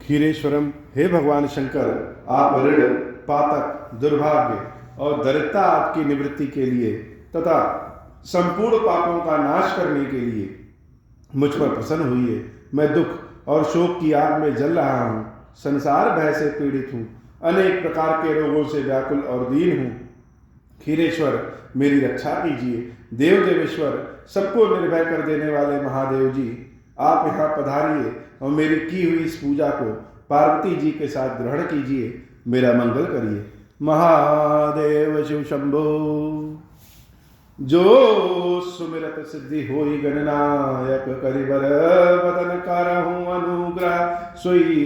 क्षीरेश्वरम, हे भगवान शंकर, आप ऋण, पातक, दुर्भाग्य और दरिद्रता आपकी निवृत्ति के लिए तथा संपूर्ण पापों का नाश करने के लिए मुझ पर प्रसन्न हुई। मैं दुख और शोक की आग में जल रहा हूँ, संसार भय से पीड़ित हूँ, अनेक प्रकार के रोगों से व्याकुल और दीन हूँ। क्षीरेश्वर, मेरी रक्षा कीजिए। देव देवेश्वर, सबको निर्भय कर देने वाले महादेव जी, आप यहाँ पधारिए और मेरी की हुई इस पूजा को पार्वती जी के साथ ग्रहण कीजिए, मेरा मंगल करिए। महादेव शिव शंभो। जो सुमिरत सिद्धि होई गणनायक, करिबर बदन करहूं अनुग्रह सोई।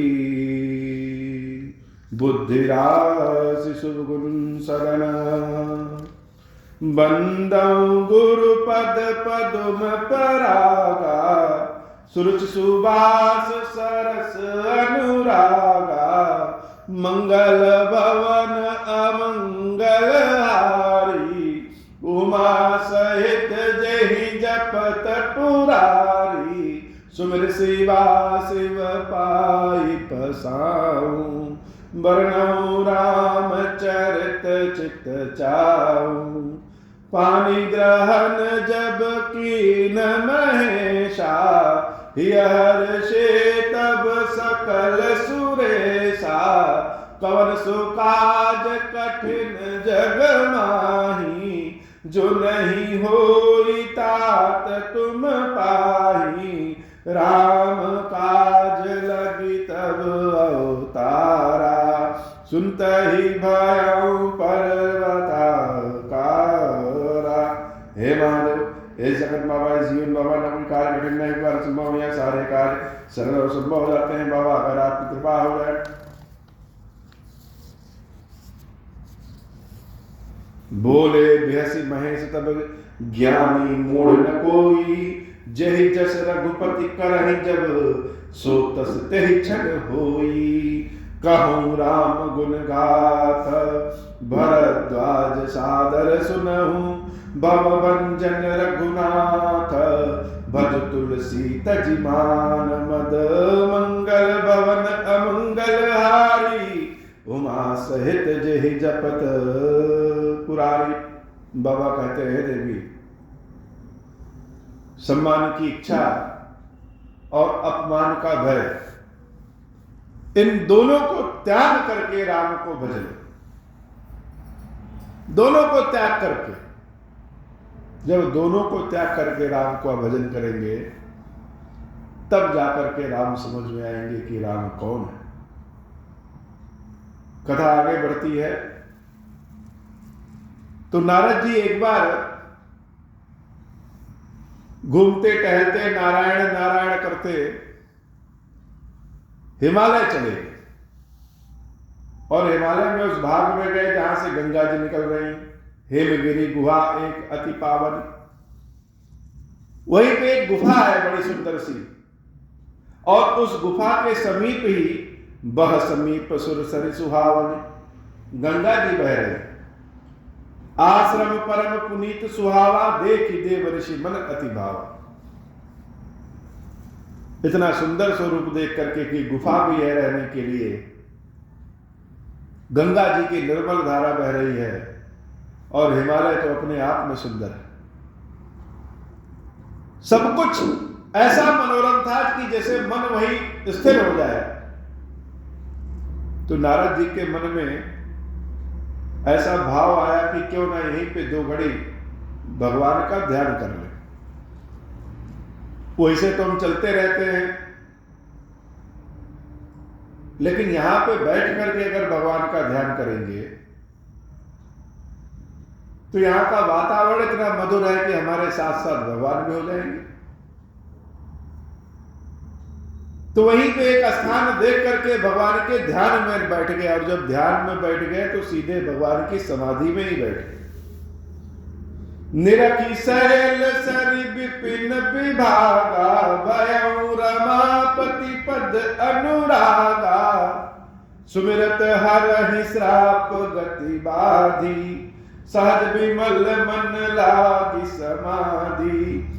बुद्धि राशि शुभ गुण सदन, बंदौ गुरु पद पदुम परागा। सुरुच सुबास सरस अनुरागा, मंगल भवन अमंगल हारी। उमा सहित जहि जपत पुरारी, सुमिर शिवा शिव पाई पसाऊं। वर्णौ राम चरित चित चाऊं, पानी ग्रहण जब कीन महेशा। हर्षे तब सकल सुरेशा, कवन सुकाज कठिन जग माही। जो नहीं होई तात तुम पाही, राम काज लगी तब अवतारा। सुनत ही भयउ पर्वताकारा। हे महादेव, हे जगत बाबा, जीवन बाबा, नकुल कार्य कठिन नहीं, एक बार संभव या सारे कार्य सरल और संभव हो जाते हैं बाबा, अगर आपकी कृपा हो जाए। बोले बेहसी महेश तब ज्ञानी मूढ़ न कोई। जहि जस रघुपति करहि जब, सो तस तेहि क्षण होई। कहूँ राम गुण गाथ, भरद्वाज सादर सुनहु। भव भंजन रघुनाथ, भज तुलसी तजि मान। मद मंगल भवन अमंगल हारी, उमा सहित जहि जपत पुरारी। बाबा कहते हैं देवी, सम्मान की इच्छा और अपमान का भय, इन दोनों को त्याग करके राम को भजन। दोनों को त्याग करके, जब दोनों को त्याग करके राम को भजन करेंगे, तब जाकर के राम समझ में आएंगे कि राम कौन है। कथा आगे बढ़ती है तो नारद जी एक बार घूमते टहलते नारायण नारायण करते हिमालय चले गए, और हिमालय में उस भाग में गए जहां से गंगा जी निकल रही। हेमगिरी गुहा एक अति पावन, वहीं पे एक गुफा है बड़ी सुंदर सी, और उस गुफा के समीप ही बह समीप सुर सरि सुहावन, गंगा जी बह रहे। आश्रम परम पुनीत सुहावा, देखि देव ऋषि मन अति भावा। इतना सुंदर स्वरूप देख करके कि गुफा भी है रहने के लिए, गंगा जी की निर्मल धारा बह रही है, और हिमालय तो अपने आप में सुंदर है। सब कुछ ऐसा मनोरम था कि जैसे मन वहीं स्थिर हो जाए। तो नारद जी के मन में ऐसा भाव आया कि क्यों ना यहीं पे 2 घड़ी भगवान का ध्यान कर ले। वैसे तो हम चलते रहते हैं, लेकिन यहां पे बैठ करके अगर भगवान का ध्यान करेंगे तो यहां का वातावरण इतना मधुर है कि हमारे साथ साथ भगवान भी हो जाएंगे। तो वहीं पे एक स्थान देख करके भगवान के ध्यान में बैठ गए, और जब ध्यान में बैठ गए तो सीधे भगवान की समाधि में ही बैठ गए। निरखी शैल सरि विपिन विभागा, भयउ रमापति पद अनुरागा। सुमिरत हरहि श्राप गति बाधी, सहज विमल मन लागी समाधि।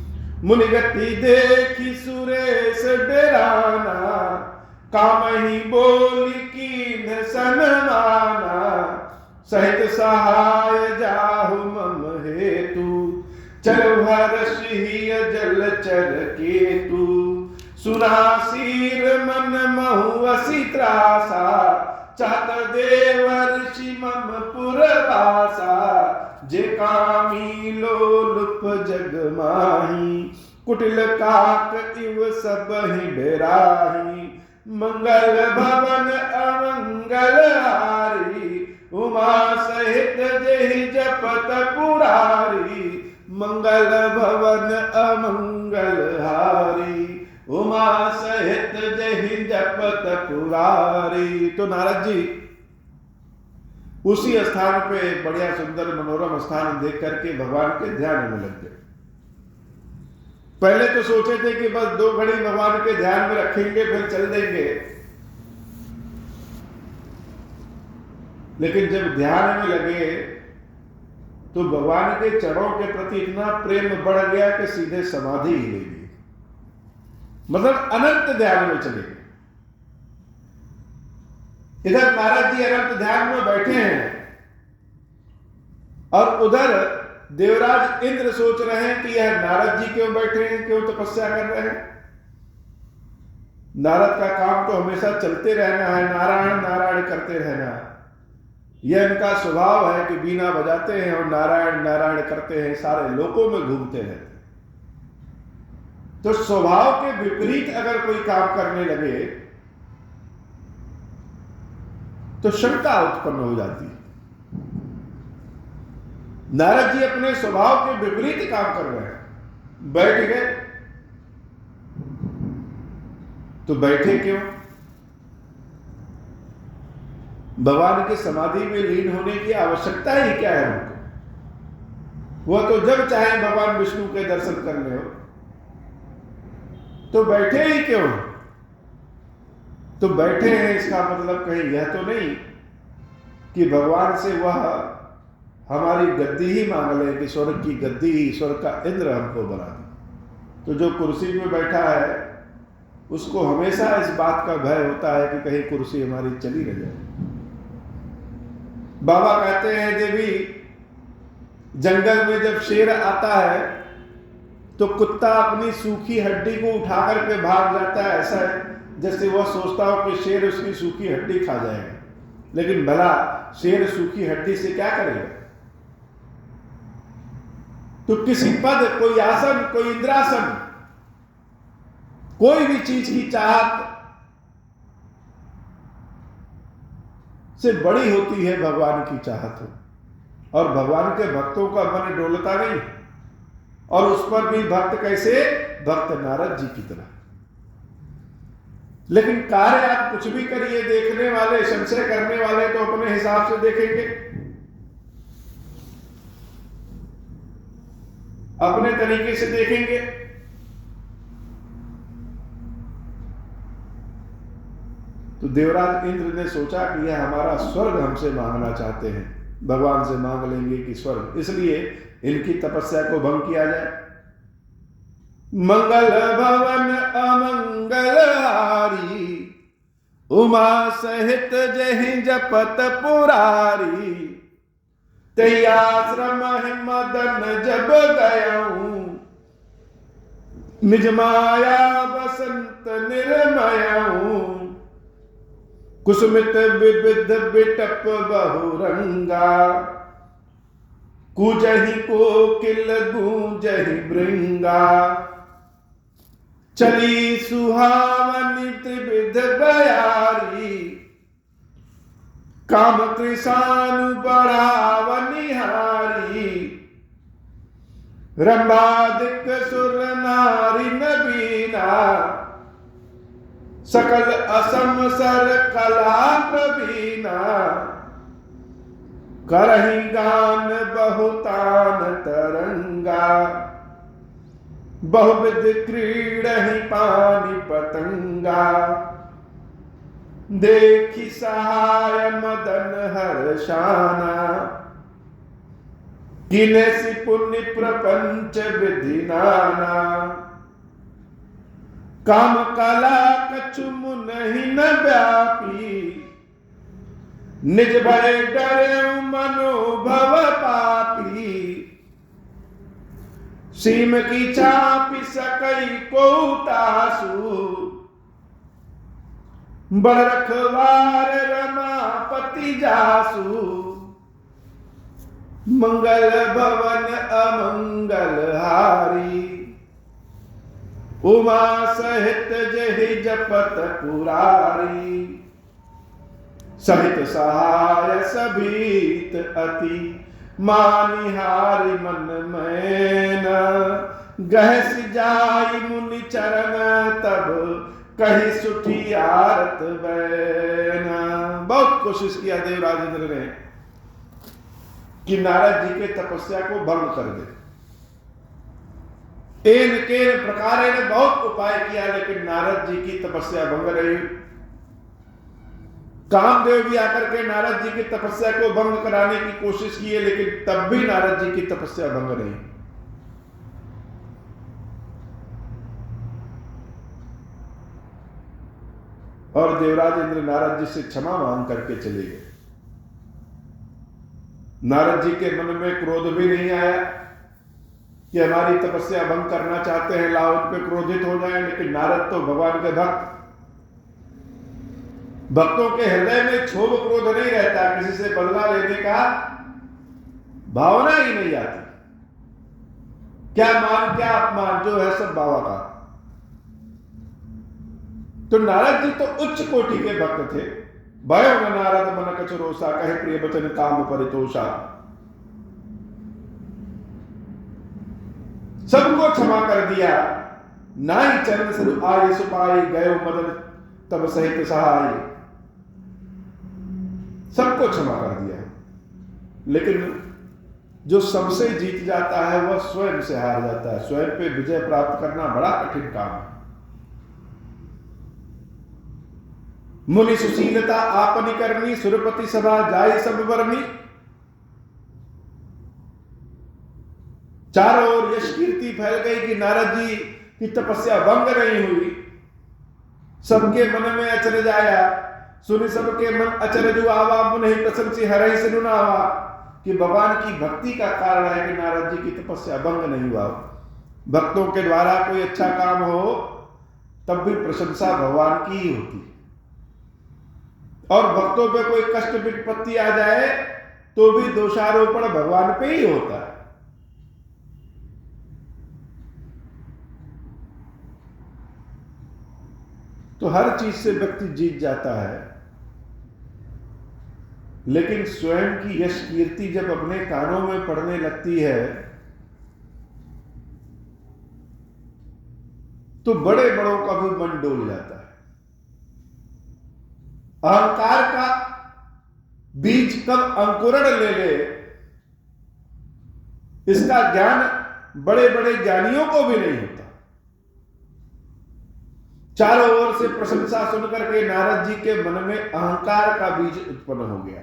मुनिगति देखी सुरेश डेराना, कामही बोल कीन सनमाना, सहित सहाय जाहु मम हेतु, चलो हर्षि जलचर केतु, सुना सीर मन महु असी त्रासा, चाहत देव ऋषि मम पुरवासा, जे कामी लोलुप जग माही, कुटिल काक इव सब ही बेराही, मंगल भवन अमंगल हारी, उमा सहित जेहि जपत पुरारी, मंगल भवन अमंगल हारी, उमा सहित जेहि जपत पुरारी। तो नारद जी उसी स्थान पे बढ़िया सुंदर मनोरम स्थान देख करके भगवान के ध्यान में लग गए। पहले तो सोचे थे कि बस 2 घड़ी भगवान के ध्यान में रखेंगे फिर चल देंगे, लेकिन जब ध्यान में लगे तो भगवान के चरणों के प्रति इतना प्रेम बढ़ गया कि सीधे समाधि ही ले ली, मतलब अनंत ध्यान में चले गए। इधर नारद जी अनंत ध्यान में बैठे हैं और उधर देवराज इंद्र सोच रहे हैं कि यह नारद जी क्यों बैठे हैं, क्यों तपस्या कर रहे हैं। नारद का काम तो हमेशा चलते रहना है, नारायण नारायण करते रहना। यह इनका स्वभाव है कि बीना बजाते हैं और नारायण नारायण करते हैं, सारे लोकों में घूमते रहते हैं। तो स्वभाव के विपरीत अगर कोई काम करने लगे तो शंका उत्पन्न हो जाती है। नारद जी अपने स्वभाव के विपरीत काम कर रहे हैं, बैठ गए तो बैठे क्यों? भगवान की समाधि में लीन होने की आवश्यकता ही क्या है उनको? वह तो जब चाहे भगवान विष्णु के दर्शन करने हो, तो बैठे ही क्यों? तो बैठे हैं इसका मतलब कहीं यह तो नहीं कि भगवान से वह हमारी गद्दी ही मांग ले कि स्वर्ग की गद्दी ही, स्वर्ग का इंद्र हमको बना दे। तो जो कुर्सी में बैठा है उसको हमेशा इस बात का भय होता है कि कहीं कुर्सी हमारी चली न जाए। बाबा कहते हैं देवी जंगल में जब शेर आता है तो कुत्ता अपनी सूखी हड्डी को उठा करके भाग जाता है, ऐसा है जैसे वह सोचता हो कि शेर उसकी सूखी हड्डी खा जाएगा। लेकिन भला शेर सूखी हड्डी से क्या करेगा? तो किसी पद, कोई आसन, कोई इंद्रासन, कोई भी चीज की चाहत से बड़ी होती है भगवान की चाहत। और भगवान के भक्तों का मन डोलता नहीं, और उस पर भी भक्त कैसे? भक्त नारद जी की तरह। लेकिन कार्य आप कुछ भी करिए, देखने वाले, संशय करने वाले तो अपने हिसाब से देखेंगे, अपने तरीके से देखेंगे। तो देवराज इंद्र ने सोचा कि यह हमारा स्वर्ग हमसे मांगना चाहते हैं, भगवान से मांग लेंगे कि स्वर्ग, इसलिए इनकी तपस्या को भंग किया जाए। मंगल भवन अमंगल हारी, उमा सहित जहि जपत पुरारी, तई आश्रम मदन जब गयऊं, निज माया बसंत निर्मयऊं, कुसुमित विविध बिटप बहुरंगा, कुजहि कोकिल गूंजहि भृंगा, चली सुहावनी त्रिविध बयारी, काम कृषानु बढ़ावनिहारी, रंभादिक सुर नारी नबीना, सकल असम सर कला प्रवीणा, करहि गान बहुतान तरंगा, बहुविध क्रीडहि पानी पतंगा, देखि सहाय मदन हर्षाना, किनेसि पुण्य प्रपंच विधि नाना, काम काला कछु मुनहि न व्यापी, निज भय डरे मनोभव पापी। सीम की चापी सकई को तासु, बड़ रखवार रमापति जासु। मंगल भवन अमंगल हारी, उमा सहित जहि जपत पुरारी। सहित सहाय सभीत अति, मानिहारी मन मैन। गहस जाई मुनि चरण तब, कही सुठी आरत बैन। बहुत कोशिश किया देवराज इंद्र ने कि नारद जी के तपस्या को भंग कर दे। एन के प्रकार ने बहुत उपाय किया, लेकिन नारद जी की तपस्या भंग रही। कामदेव भी आकर के नारद जी की तपस्या को भंग कराने की कोशिश की है, लेकिन तब भी नारद जी की तपस्या भंग रही। और देवराज इंद्र नारद जी से क्षमा मांग करके चले गए। नारद जी के मन में क्रोध भी नहीं आया कि हमारी तपस्या भंग करना चाहते हैं, लाओ उन पे क्रोधित हो जाए। लेकिन नारद तो भगवान के भक्त, भक्तों के हृदय में क्षोभ क्रोध नहीं रहता, किसी से बदला लेने का भावना ही नहीं आती। क्या मान क्या अपमान, जो है सब बाबा का। तो नारद जी तो उच्च कोटि के भक्त थे। भयो न नारद मन कछु रोषा, कहे प्रिय वचन काम परितोषा। सबको क्षमा कर दिया। नाई चरण सु आय सुपाई, गयो मदन तब सहित सहाय। सबको क्षमा कर दिया, लेकिन जो सबसे जीत जाता है वह स्वयं से हार जाता है। स्वयं पे विजय प्राप्त करना बड़ा कठिन काम है। मुनि सुशीलता आपनी करनी, सुरपति सभा जाय सब बरनी। चारों ओर यश कीर्ति फैल गई कि नारद जी की तपस्या भंग नहीं हुई। सबके मन में अचरज आया, सुनि सबके मन अचरज आवा। मुनि प्रशंसी हरहि से नुनावा, कि भगवान की भक्ति का कारण है कि नारद जी की तपस्या भंग नहीं हुआ। भक्तों के द्वारा कोई अच्छा काम हो तब भी प्रशंसा भगवान की ही होती, और भक्तों पे कोई कष्ट विपत्ति आ जाए तो भी दोषारोपण भगवान पे ही होता है। तो हर चीज से व्यक्ति जीत जाता है, लेकिन स्वयं की यश कीर्ति जब अपने कानों में पड़ने लगती है तो बड़े बड़ों का भी मन डोल जाता है। अहंकार का बीज कब अंकुरण ले ले, इसका ज्ञान बड़े बड़े ज्ञानियों को भी नहीं होता। चारों ओर से प्रशंसा सुनकर के नारद जी के मन में अहंकार का बीज उत्पन्न हो गया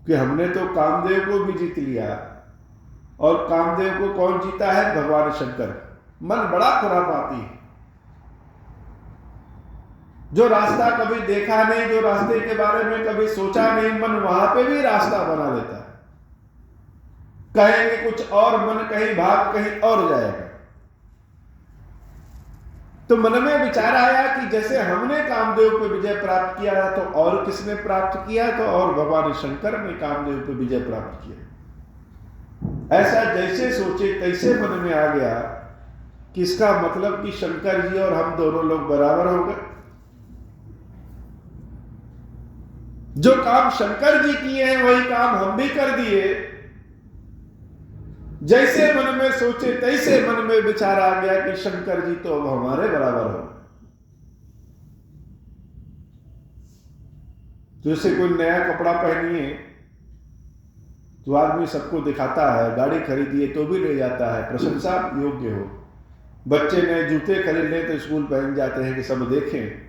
कि हमने तो कामदेव को भी जीत लिया। और कामदेव को कौन जीता है? भगवान शंकर। मन बड़ा खुरापाती है। जो रास्ता कभी देखा नहीं, जो रास्ते के बारे में कभी सोचा नहीं, मन वहां पे भी रास्ता बना लेता है। कहेंगे कुछ और, मन कहीं भाग कहीं और जाएगा। तो मन में विचार आया कि जैसे हमने कामदेव पे विजय प्राप्त किया तो और किसने प्राप्त किया? तो और भगवान शंकर ने कामदेव पे विजय प्राप्त किया। ऐसा जैसे सोचे तैसे मन में आ गया कि इसका मतलब कि शंकर जी और हम दोनों लोग बराबर हो गए। जो काम शंकर जी किए हैं वही काम हम भी कर दिए। जैसे मन में सोचे तैसे मन में विचार आ गया कि शंकर जी तो अब हमारे बराबर हो। जैसे कोई नया कपड़ा पहनिए तो आदमी सबको दिखाता है, गाड़ी खरीदिए तो भी ले जाता है, प्रशंसा योग्य हो। बच्चे नए जूते खरीद लें तो स्कूल पहन जाते हैं कि सब देखें।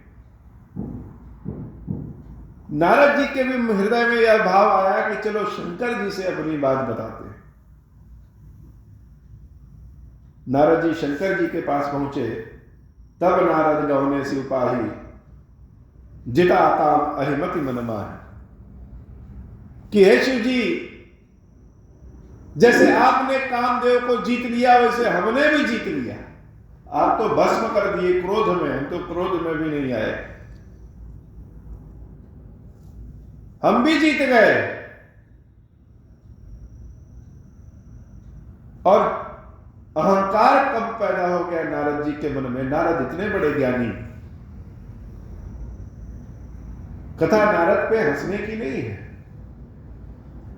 नारद जी के भी हृदय में यह भाव आया कि चलो शंकर जी से अपनी बात बताते हैं। नारद जी शंकर जी के पास पहुंचे। तब नारद गौने सिपाही जिता काम अहिमति मन माही, कि हे शिव जी, जैसे आपने कामदेव को जीत लिया वैसे हमने भी जीत लिया। आप तो भस्म कर दिए क्रोध में, हम तो क्रोध में भी नहीं आए, हम भी जीत गए। और अहंकार कब पैदा हो गया नारद जी के मन में? नारद इतने बड़े ज्ञानी। कथा नारद पे हंसने की नहीं है,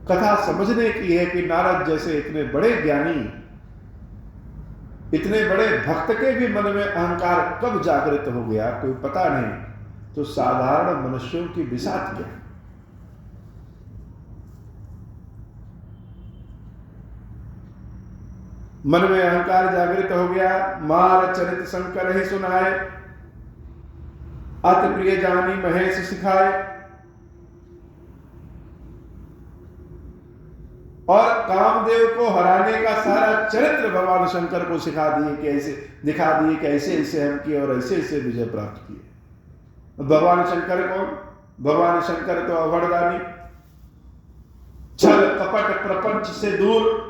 कथा समझने की है कि नारद जैसे इतने बड़े ज्ञानी, इतने बड़े भक्त के भी मन में अहंकार कब जागृत हो गया कोई पता नहीं। तो साधारण मनुष्यों की बिसात क्या। मन में अहंकार जागृत हो गया। मार चरित शंकर ही सुनाए, अति प्रिय जानी महेश सिखाए। और कामदेव को हराने का सारा चरित्र भगवान शंकर को सिखा दिए कि ऐसे, दिखा दिए कि ऐसे ऐसे हम किए और ऐसे ऐसे विजय प्राप्त किए। भगवान शंकर कौन? भगवान शंकर तो अवरदानी, छल कपट प्रपंच से दूर,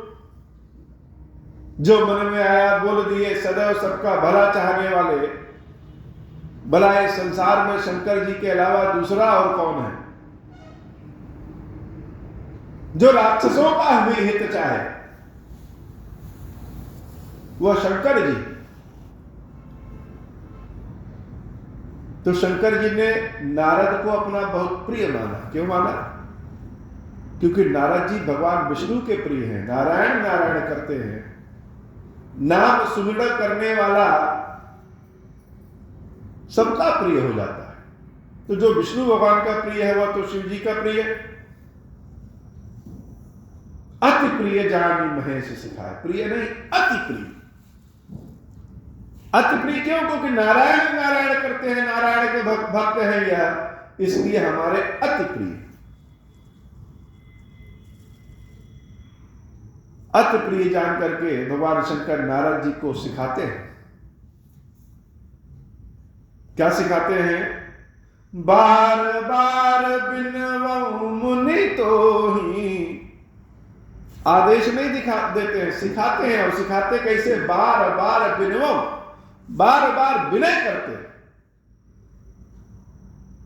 जो मन में आया बोल दिए, सदैव सबका भला चाहने वाले। भला इस संसार में शंकर जी के अलावा दूसरा और कौन है जो राक्षसों का भी हित चाहे? वह शंकर जी। तो शंकर जी ने नारद को अपना बहुत प्रिय माना। क्यों माना? क्योंकि नारद जी भगवान विष्णु के प्रिय हैं, नारायण नारायण करते हैं। नाम सुमिरन करने वाला सबका प्रिय हो जाता है। तो जो विष्णु भगवान का प्रिय है वह तो शिव जी का प्रिय है। अति प्रिय जानी महेश सिखाए, प्रिय नहीं अति प्रिय। अति प्रिय क्यों? क्योंकि नारायण नारायण करते हैं, नारायण के भक्त हैं यह, इसलिए हमारे अति प्रिय। अति प्रिय जान करके भगवान शंकर नारद जी को सिखाते हैं। क्या सिखाते हैं? बार बार बिनवऊ मुनि तो ही, आदेश नहीं दिखा देते हैं, सिखाते हैं। और सिखाते कैसे? बार बार बिनवऊ, बार बार विनय करते हैं।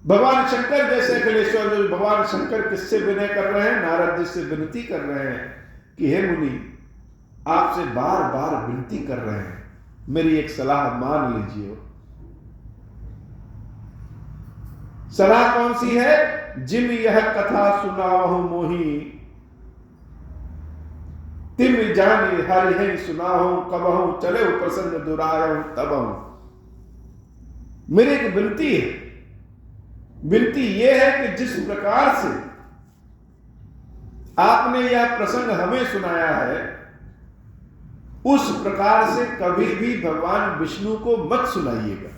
भगवान शंकर जैसे अखिलेश्वर, जो भगवान शंकर किससे विनय कर रहे हैं? नारद जी से विनती कर रहे हैं कि हे मुनि, आपसे बार बार विनती कर रहे हैं, मेरी एक सलाह मान लीजिए। सलाह कौन सी है? जिम यह कथा सुनाओ मोही, तिम जानी हरि है सुनाओ, कबहू चले प्रसन्न दुरायो तबहू। मेरी एक विनती है। विनती यह है कि जिस प्रकार से आपने यह प्रसंग हमें सुनाया है, उस प्रकार से कभी भी भगवान विष्णु को मत सुनाइएगा।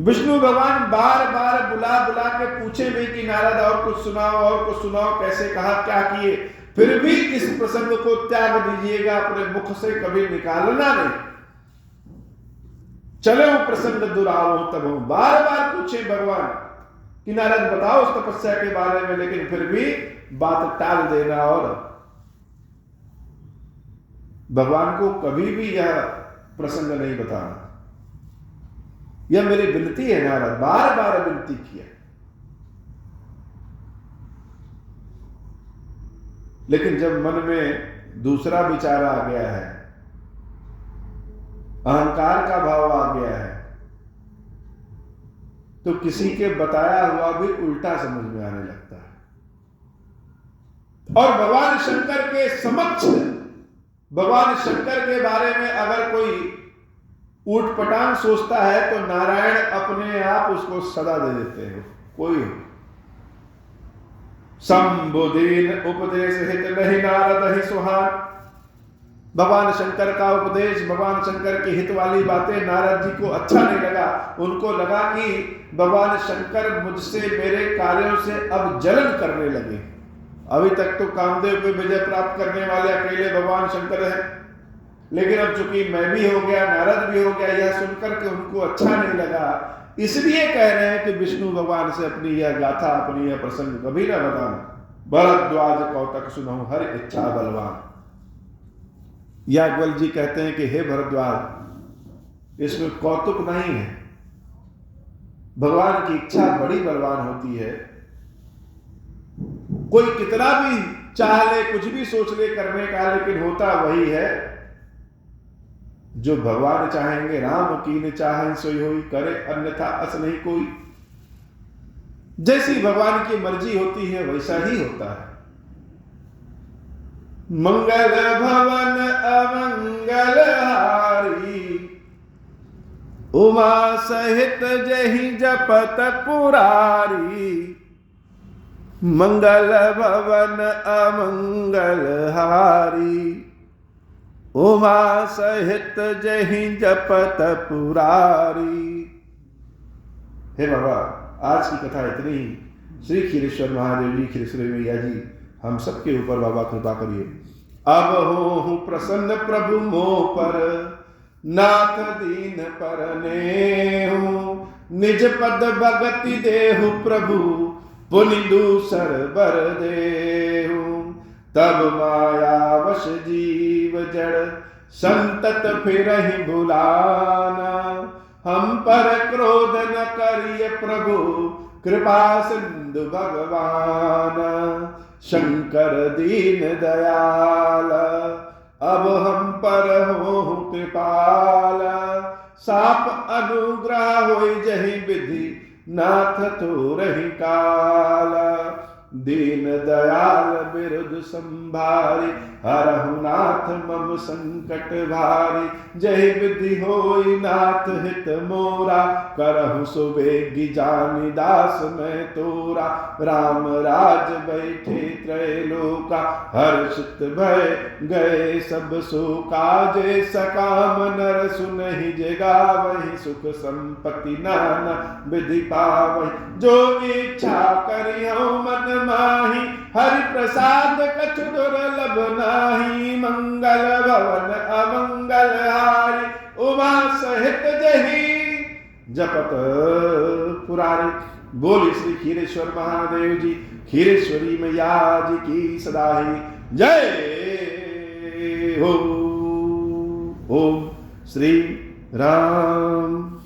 विष्णु भगवान बार बार बुला बुला के पूछे भी कि नारद और कुछ सुनाओ, और कुछ सुनाओ, कैसे कहा, क्या किए, फिर भी इस प्रसंग को त्याग दीजिएगा, अपने मुख से कभी निकालना नहीं। चले वो प्रसंग दुराओ तब, बार बार पूछे भगवान कि नारद बताओ उस तपस्या के बारे में, लेकिन फिर भी बात टाल देना और भगवान को कभी भी यह प्रसंग नहीं बताना। यह मेरी विनती है। नारद बार बार विनती किया, लेकिन जब मन में दूसरा विचार आ गया है, अहंकार का भाव आ गया है, तो किसी के बताया हुआ भी उल्टा समझ में आने लगता है। और भगवान शंकर के समक्ष, भगवान शंकर के बारे में अगर कोई ऊटपटांग सोचता है तो नारायण अपने आप उसको सदा दे देते हैं। कोई संबुदीन उपदेश हित नहीं नारद ही सुहान। भगवान शंकर का उपदेश, भगवान शंकर की हित वाली बातें नारद जी को अच्छा नहीं लगा। उनको लगा कि भगवान शंकर मुझसे, मेरे कार्यों से अब जलन करने लगे। अभी तक तो कामदेव पे विजय प्राप्त करने वाले अकेले भगवान शंकर हैं, लेकिन अब चूंकि मैं भी हो गया, नारद भी हो गया, यह सुनकर के उनको अच्छा नहीं लगा, इसलिए कह रहे हैं कि विष्णु भगवान से अपनी यह गाथा, अपनी यह प्रसंग कभी न बताना। भरद्वाज कौतक सुनहु हर इच्छा बलवान। याज्ञवल्क्य जी कहते हैं कि हे भरद्वाज, इसमें कौतुक नहीं है, भगवान की इच्छा बड़ी बलवान होती है। कोई कितना भी चाह ले, कुछ भी सोच ले करने का, लेकिन होता वही है जो भगवान चाहेंगे। राम कीन चाहन सोई होई, करे अन्यथा अस नहीं कोई। जैसी भगवान की मर्जी होती है वैसा ही होता है। मंगल भवन अमंगल हारी, उमा सहित जहि जपत पुरारी। मंगल भवन अमंगल हारी, उमा सहित जहि जपत पुरारी। हे बाबा, आज की कथा इतनी ही। श्री क्षीरेश्वर महादेव जी, क्षीरेश्वरी मैया जी, हम सबके ऊपर बाबा कृपा करिए। अब हो प्रसन्न प्रभु मोह पर, नाथ दीन पर नेहु। निज पद भगति देहु प्रभु, पुनि दूसर बर देहु। तब माया वश जीव जड़, संतत फिरहि भुलाना। हम पर क्रोध न करिय प्रभु, कृपा सिंधु भगवान। शंकर दीन दयाल, अब हम पर हो कृपाल। साप अनुग्रह होई जहि विधि, नाथ तो रही काल। दीन दयाल बिरुद संभारी, हरहु नाथ मम संकट भारी। जय विधि होई नाथ हित मोरा, करहु सुबेगी जानी दास मैं तोरा। राम राज बैठे त्रैलोका, हर्षित भय गए सब शोका। जय सकाम नर सुनहि जे गावहि, सुख संपत्ति नाना विधि पावहि। जो इच्छा करियो मन माही, हरि प्रसाद कछु दुर्लभ नाही। मंगल भवन अमंगल हारी, उमा सहित जहि जपत पुरारी। बोली श्री क्षीरेश्वर महादेव जी, क्षीरेश्वरी मैया जी की सदा ही जय हो। ओम श्री राम